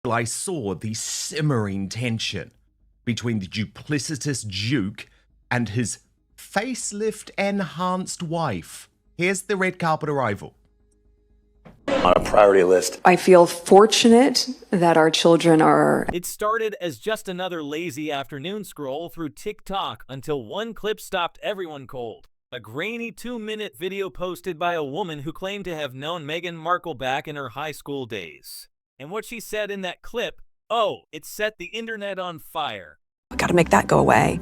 I saw the simmering tension between the duplicitous Duke and his facelift-enhanced wife. Here's the red carpet arrival. On a priority list. I feel fortunate that our children are... It started as just another lazy afternoon scroll through TikTok until one clip stopped everyone cold. A grainy 2-minute video posted by a woman who claimed to have known Meghan Markle back in her high school days. And what she said in that clip, oh, it set the internet on fire. I gotta make that go away.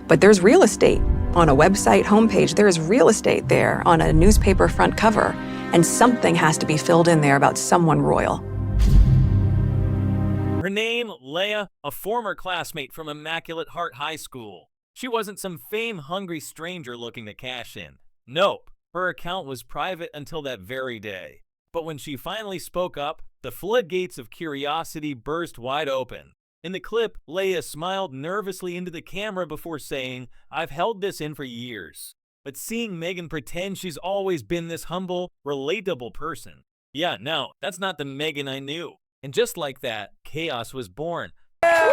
But there's real estate. On a website homepage, there is real estate there on a newspaper front cover. And something has to be filled in there about someone royal. Her name, Leia, a former classmate from Immaculate Heart High School. She wasn't some fame-hungry stranger looking to cash in. Nope, her account was private until that very day. But when she finally spoke up, the floodgates of curiosity burst wide open. In the clip, Leia smiled nervously into the camera before saying, "I've held this in for years." But seeing Meghan pretend she's always been this humble, relatable person. Yeah, no, that's not the Meghan I knew. And just like that, chaos was born. Nice.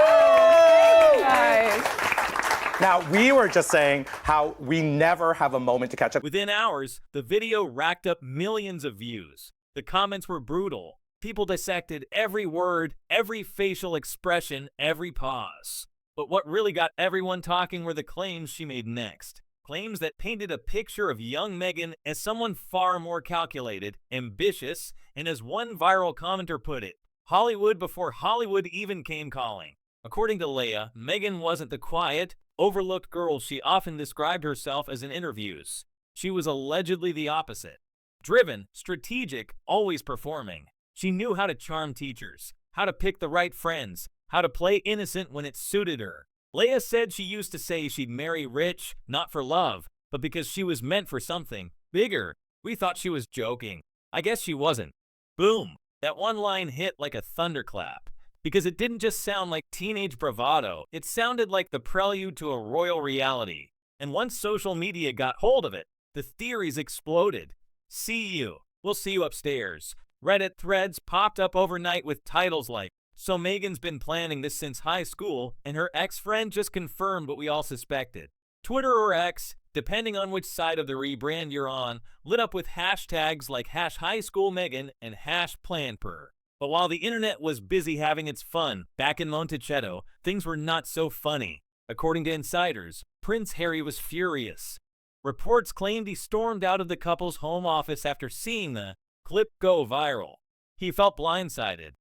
Now, we were just saying how we never have a moment to catch up. Within hours, the video racked up millions of views. The comments were brutal. People dissected every word, every facial expression, every pause. But what really got everyone talking were the claims she made next. Claims that painted a picture of young Meghan as someone far more calculated, ambitious, and as one viral commenter put it, Hollywood before Hollywood even came calling. According to Leia, Meghan wasn't the quiet, overlooked girl she often described herself as in interviews. She was allegedly the opposite. Driven, strategic, always performing. She knew how to charm teachers, how to pick the right friends, how to play innocent when it suited her. Leia said she used to say she'd marry rich, not for love, but because she was meant for something bigger. We thought she was joking. I guess she wasn't. Boom. That one line hit like a thunderclap. Because it didn't just sound like teenage bravado, it sounded like the prelude to a royal reality. And once social media got hold of it, the theories exploded. See you. We'll see you upstairs. Reddit threads popped up overnight with titles like, "So Meghan's been planning this since high school, and her ex-friend just confirmed what we all suspected." Twitter or X, depending on which side of the rebrand you're on, lit up with hashtags like #highschoolmeghan and #planper. But while the internet was busy having its fun back in Montecito, things were not so funny. According to insiders, Prince Harry was furious. Reports claimed he stormed out of the couple's home office after seeing the clip go viral. He felt blindsided.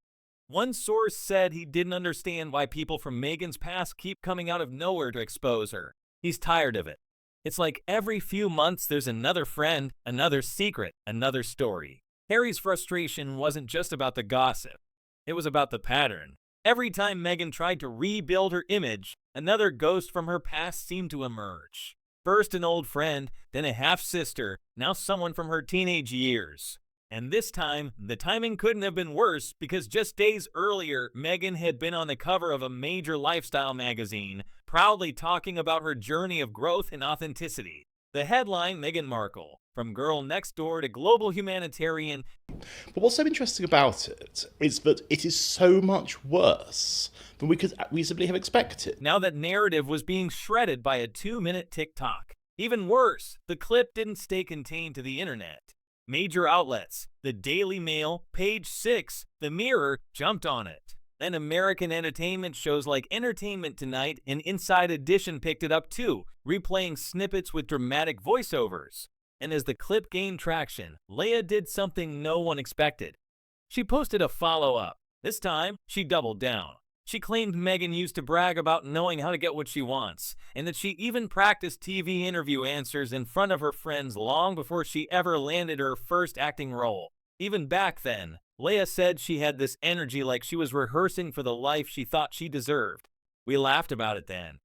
One source said he didn't understand why people from Meghan's past keep coming out of nowhere to expose her. He's tired of it. It's like every few months there's another friend, another secret, another story. Harry's frustration wasn't just about the gossip. It was about the pattern. Every time Meghan tried to rebuild her image, another ghost from her past seemed to emerge. First an old friend, then a half-sister, now someone from her teenage years. And this time, the timing couldn't have been worse because just days earlier, Meghan had been on the cover of a major lifestyle magazine, proudly talking about her journey of growth and authenticity. The headline, Meghan Markle, from girl next door to global humanitarian. But what's so interesting about it is that it is so much worse than we could reasonably have expected. Now that narrative was being shredded by a 2-minute TikTok. Even worse, the clip didn't stay contained to the internet. Major outlets, the Daily Mail, Page 6, The Mirror, jumped on it. Then American entertainment shows like Entertainment Tonight and Inside Edition picked it up too, replaying snippets with dramatic voiceovers. And as the clip gained traction, Leia did something no one expected. She posted a follow-up. This time, she doubled down. She claimed Meghan used to brag about knowing how to get what she wants, and that she even practiced TV interview answers in front of her friends long before she ever landed her first acting role. Even back then, Leia said she had this energy like she was rehearsing for the life she thought she deserved. We laughed about it then.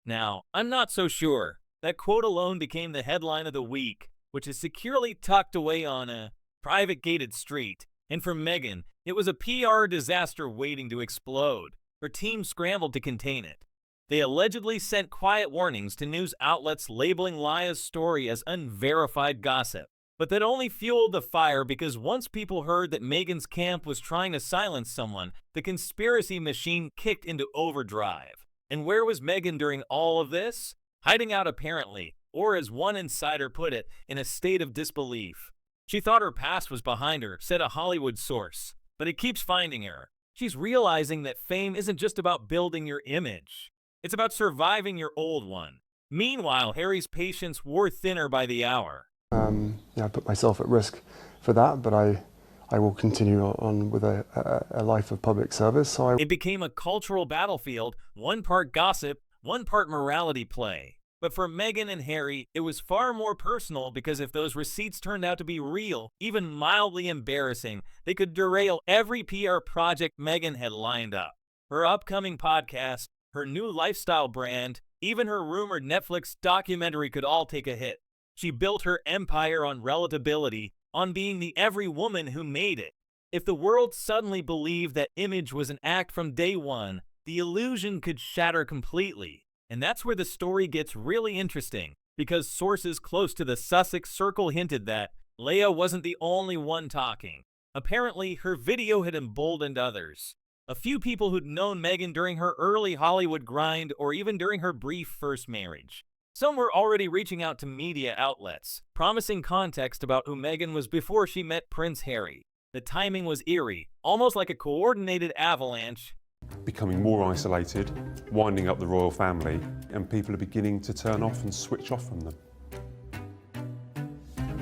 Now, I'm not so sure. That quote alone became the headline of the week, which is securely tucked away on a private gated street. And for Meghan, it was a PR disaster waiting to explode. Her team scrambled to contain it. They allegedly sent quiet warnings to news outlets labeling Leia's story as unverified gossip. But that only fueled the fire because once people heard that Meghan's camp was trying to silence someone, the conspiracy machine kicked into overdrive. And where was Meghan during all of this? Hiding out apparently, or as one insider put it, in a state of disbelief. She thought her past was behind her, said a Hollywood source, but it keeps finding her. She's realizing that fame isn't just about building your image. It's about surviving your old one. Meanwhile, Harry's patience wore thinner by the hour. I put myself at risk for that, but I will continue on with a life of public service. It became a cultural battlefield, one part gossip, one part morality play. But for Meghan and Harry, it was far more personal because if those receipts turned out to be real, even mildly embarrassing, they could derail every PR project Meghan had lined up. Her upcoming podcast, her new lifestyle brand, even her rumored Netflix documentary could all take a hit. She built her empire on relatability, on being the every woman who made it. If the world suddenly believed that image was an act from day one, the illusion could shatter completely. And that's where the story gets really interesting, because sources close to the Sussex circle hinted that Leia wasn't the only one talking. Apparently, her video had emboldened others. A few people who'd known Meghan during her early Hollywood grind or even during her brief first marriage. Some were already reaching out to media outlets, promising context about who Meghan was before she met Prince Harry. The timing was eerie, almost like a coordinated avalanche. Becoming more isolated, winding up the royal family, and people are beginning to turn off and switch off from them.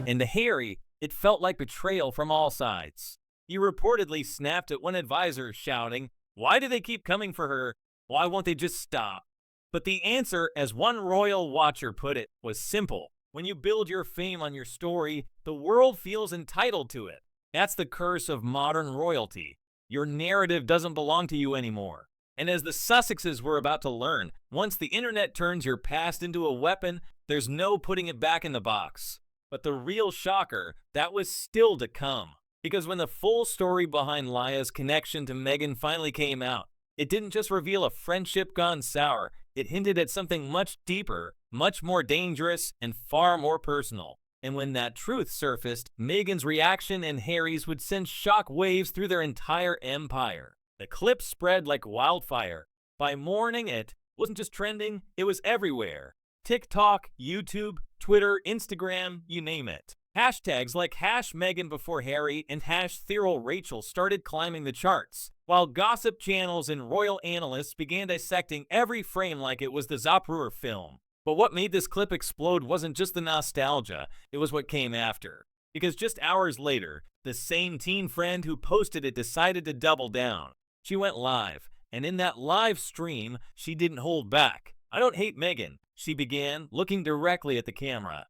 And to Harry, it felt like betrayal from all sides. He reportedly snapped at one advisor, shouting, "Why do they keep coming for her? Why won't they just stop?" But the answer, as one royal watcher put it, was simple. When you build your fame on your story, the world feels entitled to it. That's the curse of modern royalty. Your narrative doesn't belong to you anymore. And as the Sussexes were about to learn, once the internet turns your past into a weapon, there's no putting it back in the box. But the real shocker, that was still to come. Because when the full story behind Leia's connection to Meghan finally came out, it didn't just reveal a friendship gone sour, it hinted at something much deeper, much more dangerous, and far more personal. And when that truth surfaced, Meghan's reaction and Harry's would send shock waves through their entire empire. The clip spread like wildfire. By morning, it wasn't just trending, it was everywhere. TikTok, YouTube, Twitter, Instagram, you name it. Hashtags like #MeghanBeforeHarry and #TheoralRachel started climbing the charts, while gossip channels and royal analysts began dissecting every frame like it was the Zaporur film. But what made this clip explode wasn't just the nostalgia, it was what came after. Because just hours later, the same teen friend who posted it decided to double down. She went live, and in that live stream, she didn't hold back. "I don't hate Meghan," she began, looking directly at the camera.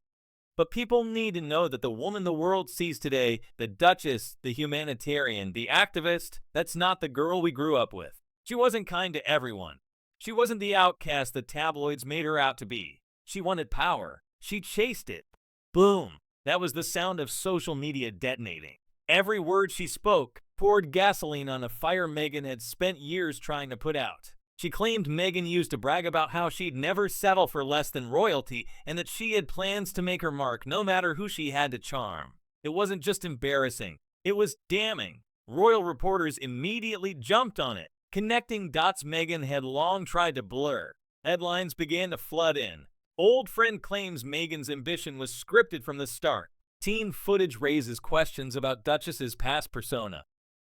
But people need to know that the woman the world sees today, the Duchess, the humanitarian, the activist, that's not the girl we grew up with. She wasn't kind to everyone. She wasn't the outcast the tabloids made her out to be. She wanted power. She chased it. Boom. That was the sound of social media detonating. Every word she spoke poured gasoline on a fire Meghan had spent years trying to put out. She claimed Meghan used to brag about how she'd never settle for less than royalty and that she had plans to make her mark no matter who she had to charm. It wasn't just embarrassing. It was damning. Royal reporters immediately jumped on it, connecting dots Meghan had long tried to blur. Headlines began to flood in. Old friend claims Meghan's ambition was scripted from the start. Teen footage raises questions about Duchess's past persona.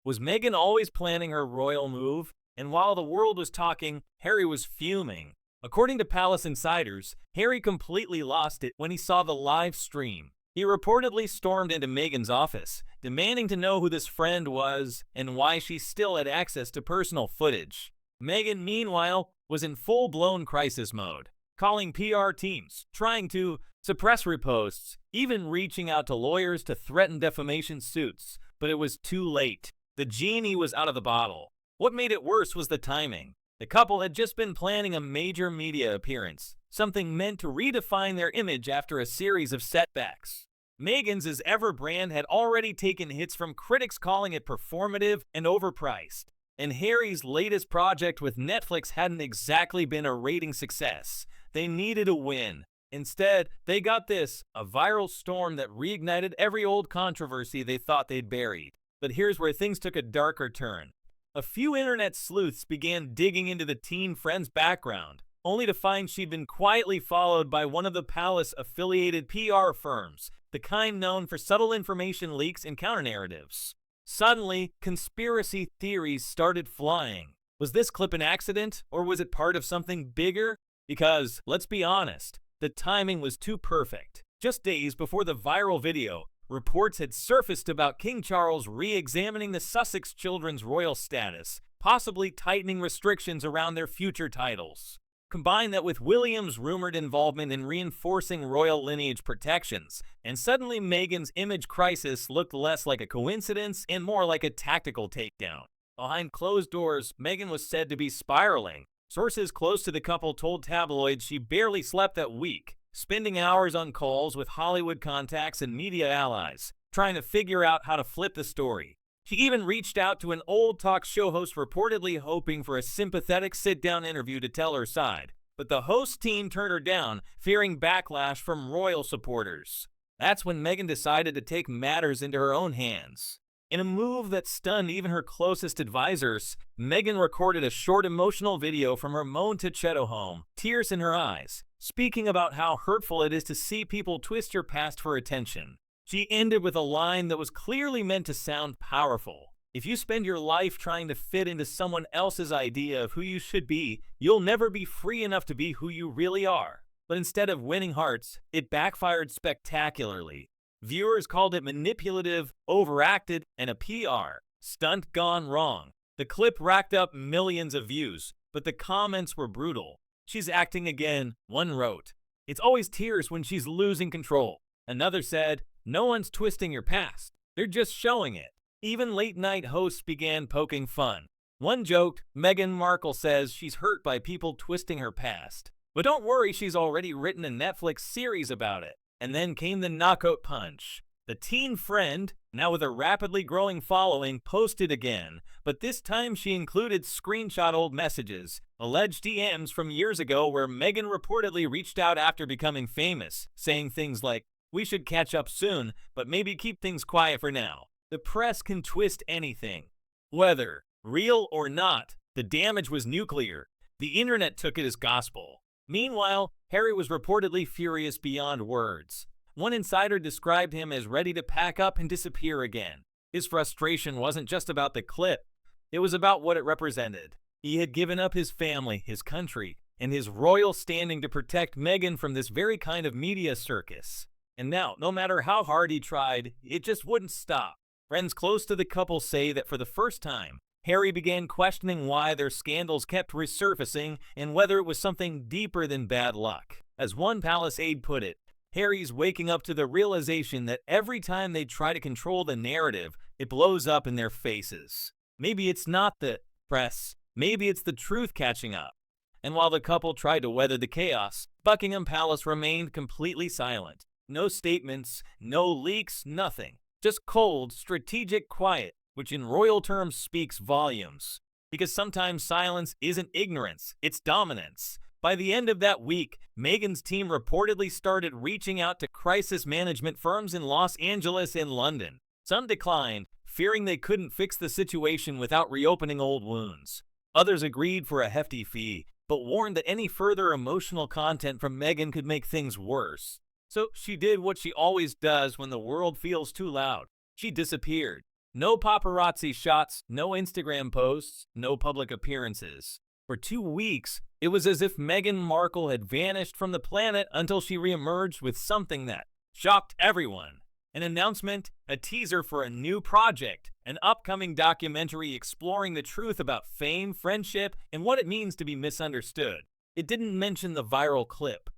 Was Meghan always planning her royal move? And while the world was talking, Harry was fuming. According to palace insiders, Harry completely lost it when he saw the live stream. He reportedly stormed into Meghan's office, demanding to know who this friend was and why she still had access to personal footage. Meghan, meanwhile, was in full-blown crisis mode, calling PR teams, trying to suppress reposts, even reaching out to lawyers to threaten defamation suits. But it was too late. The genie was out of the bottle. What made it worse was the timing. The couple had just been planning a major media appearance, something meant to redefine their image after a series of setbacks. Meghan's as ever brand had already taken hits from critics calling it performative and overpriced. And Harry's latest project with Netflix hadn't exactly been a rating success. They needed a win. Instead, they got this, a viral storm that reignited every old controversy they thought they'd buried. But here's where things took a darker turn. A few internet sleuths began digging into the teen friend's background, only to find she'd been quietly followed by one of the palace-affiliated PR firms, the kind known for subtle information leaks and counter-narratives. Suddenly, conspiracy theories started flying. Was this clip an accident, or was it part of something bigger? Because, let's be honest, the timing was too perfect. Just days before the viral video, reports had surfaced about King Charles re-examining the Sussex children's royal status, possibly tightening restrictions around their future titles. Combine that with William's rumored involvement in reinforcing royal lineage protections, and suddenly Meghan's image crisis looked less like a coincidence and more like a tactical takedown. Behind closed doors, Meghan was said to be spiraling. Sources close to the couple told tabloids she barely slept that week, spending hours on calls with Hollywood contacts and media allies, trying to figure out how to flip the story. She even reached out to an old talk show host reportedly hoping for a sympathetic sit-down interview to tell her side, but the host team turned her down, fearing backlash from royal supporters. That's when Meghan decided to take matters into her own hands. In a move that stunned even her closest advisors, Meghan recorded a short emotional video from her Montecito home, tears in her eyes, speaking about how hurtful it is to see people twist your past for attention. She ended with a line that was clearly meant to sound powerful. If you spend your life trying to fit into someone else's idea of who you should be, you'll never be free enough to be who you really are. But instead of winning hearts, it backfired spectacularly. Viewers called it manipulative, overacted, and a PR stunt gone wrong. The clip racked up millions of views, but the comments were brutal. "She's acting again," one wrote. "It's always tears when she's losing control." Another said, "No one's twisting your past. They're just showing it." Even late-night hosts began poking fun. One joked, "Meghan Markle says she's hurt by people twisting her past. But don't worry, she's already written a Netflix series about it." And then came the knockout punch. The teen friend, now with a rapidly growing following, posted again, but this time she included screenshot old messages, alleged DMs from years ago where Meghan reportedly reached out after becoming famous, saying things like, "We should catch up soon, but maybe keep things quiet for now." The press can twist anything. Whether real or not, the damage was nuclear. The internet took it as gospel. Meanwhile, Harry was reportedly furious beyond words. One insider described him as ready to pack up and disappear again. His frustration wasn't just about the clip. It was about what it represented. He had given up his family, his country, and his royal standing to protect Meghan from this very kind of media circus. And now, no matter how hard he tried, it just wouldn't stop. Friends close to the couple say that for the first time, Harry began questioning why their scandals kept resurfacing and whether it was something deeper than bad luck. As one palace aide put it, Harry's waking up to the realization that every time they try to control the narrative, it blows up in their faces. Maybe it's not the press, maybe it's the truth catching up. And while the couple tried to weather the chaos, Buckingham Palace remained completely silent. No statements, no leaks, nothing. Just cold, strategic quiet, which in royal terms speaks volumes. Because sometimes silence isn't ignorance, it's dominance. By the end of that week, Meghan's team reportedly started reaching out to crisis management firms in Los Angeles and London. Some declined, fearing they couldn't fix the situation without reopening old wounds. Others agreed for a hefty fee, but warned that any further emotional content from Meghan could make things worse. So she did what she always does when the world feels too loud. She disappeared. No paparazzi shots, no Instagram posts, no public appearances. For 2 weeks, it was as if Meghan Markle had vanished from the planet until she reemerged with something that shocked everyone. An announcement, a teaser for a new project, an upcoming documentary exploring the truth about fame, friendship, and what it means to be misunderstood. It didn't mention the viral clip.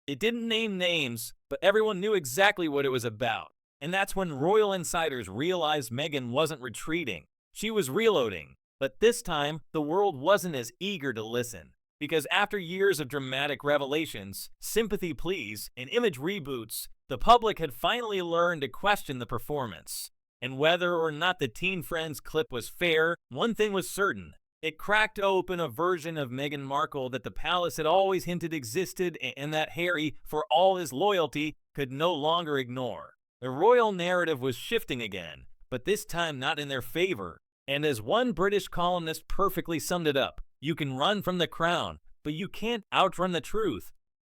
It didn't name names, but everyone knew exactly what it was about. And that's when royal insiders realized Meghan wasn't retreating. She was reloading. But this time, the world wasn't as eager to listen. Because after years of dramatic revelations, sympathy pleas, and image reboots, the public had finally learned to question the performance. And whether or not the teen friend's clip was fair, one thing was certain. It cracked open a version of Meghan Markle that the palace had always hinted existed and that Harry, for all his loyalty, could no longer ignore. The royal narrative was shifting again, but this time not in their favor. And as one British columnist perfectly summed it up, you can run from the crown, but you can't outrun the truth.